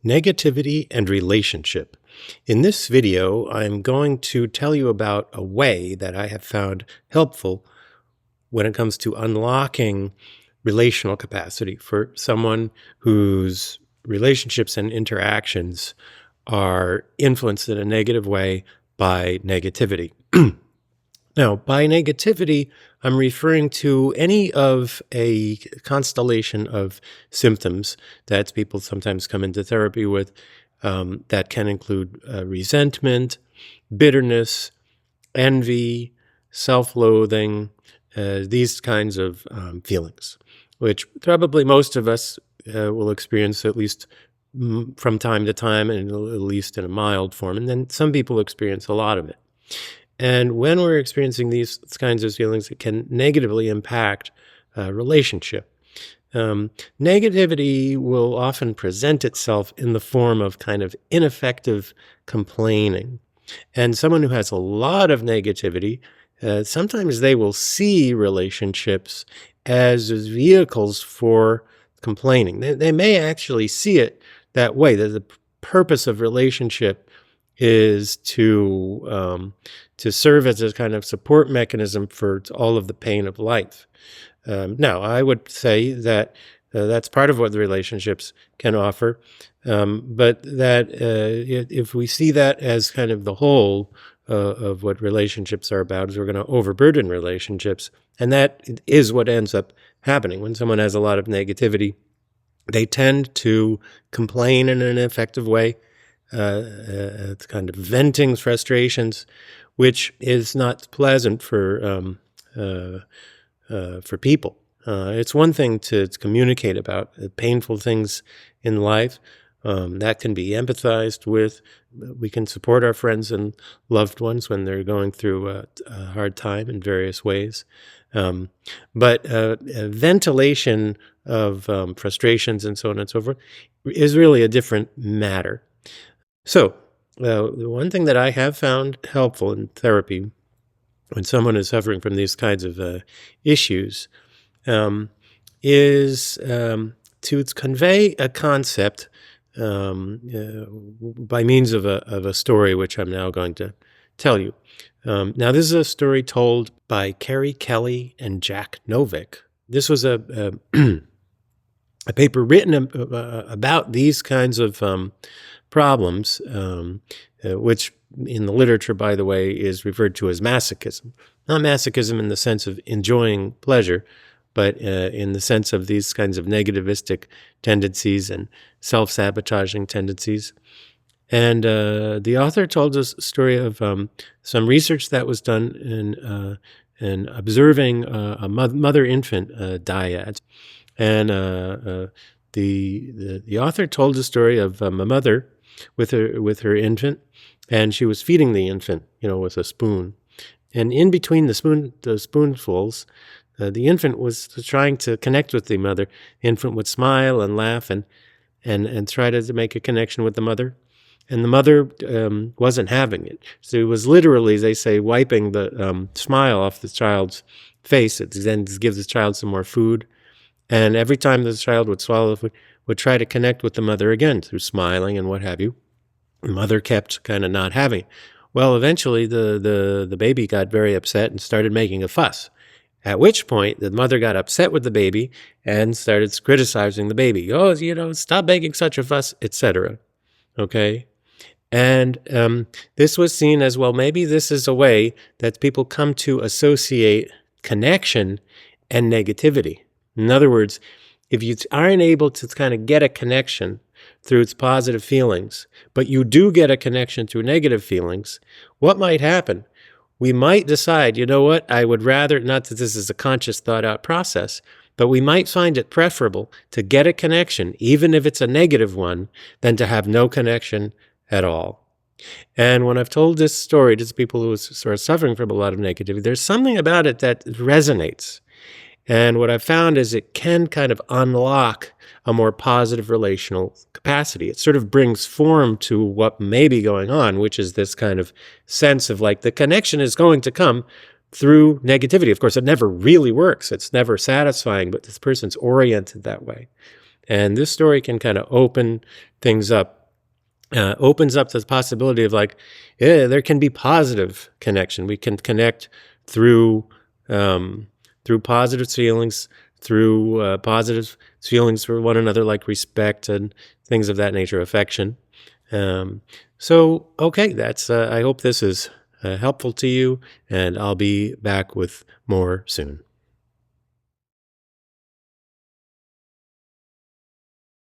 Negativity and relationship. In this video, I'm going to tell you about a way that I have found helpful when it comes to unlocking relational capacity for someone whose relationships and interactions are influenced in a negative way by negativity. Now, by negativity, I'm referring to any of a constellation of symptoms that people sometimes come into therapy with that can include resentment, bitterness, envy, self-loathing, these kinds of feelings, which probably most of us will experience at least from time to time, and at least in a mild form. And then some people experience a lot of it. And when we're experiencing these kinds of feelings, it can negatively impact relationship. Negativity will often present itself in the form of kind of ineffective complaining. And someone who has a lot of negativity, sometimes they will see relationships as vehicles for complaining. They may actually see it that way, that the purpose of relationship is to serve as a kind of support mechanism for all of the pain of life. Now, I would say that that's part of what the relationships can offer, but that if we see that as kind of the whole of what relationships are about, is we're going to overburden relationships, and that is what ends up happening. When someone has a lot of negativity, they tend to complain in an effective way. It's kind of venting frustrations, which is not pleasant for people. It's one thing to communicate about painful things in life. That can be empathized with. We can support our friends and loved ones when they're going through a hard time in various ways. But ventilation of frustrations and so on and so forth is really a different matter. So, the one thing that I have found helpful in therapy when someone is suffering from these kinds of issues is to convey a concept by means of a story, which I'm now going to tell you. Now, this is a story told by Carrie Kelly and Jack Novick. This was a paper written about these kinds of problems, which in the literature, by the way, is referred to as masochism. Not masochism in the sense of enjoying pleasure, but in the sense of these kinds of negativistic tendencies and self-sabotaging tendencies. And the author told us a story of some research that was done in observing a mother-infant dyad. And the author told the story of a mother with her infant, and she was feeding the infant, with a spoon. And in between the spoonfuls, the infant was trying to connect with the mother. The infant would smile and laugh and try to make a connection with the mother. And the mother wasn't having it. So it was literally, they say, wiping the smile off the child's face. It then gives the child some more food. And every time the child would swallow the food, would try to connect with the mother again through smiling and what have you. The mother kept kind of not having it. Well, eventually the baby got very upset and started making a fuss, at which point the mother got upset with the baby and started criticizing the baby. Oh, stop making such a fuss, etc. Okay? And this was seen as, well, maybe this is a way that people come to associate connection and negativity. In other words, if you aren't able to kind of get a connection through its positive feelings, but you do get a connection through negative feelings, what might happen? We might decide, what, I would rather, not that this is a conscious thought-out process, but we might find it preferable to get a connection, even if it's a negative one, than to have no connection at all. And when I've told this story to people who are sort of suffering from a lot of negativity, there's something about it that resonates. And what I've found is it can kind of unlock a more positive relational capacity. It sort of brings form to what may be going on, which is this kind of sense of like the connection is going to come through negativity. Of course, it never really works. It's never satisfying, but this person's oriented that way. And this story can kind of open things up, opens up the possibility of like, yeah, there can be positive connection. We can connect through through positive feelings, through positive feelings for one another, like respect and things of that nature, affection. Okay, that's. I hope this is helpful to you, and I'll be back with more soon.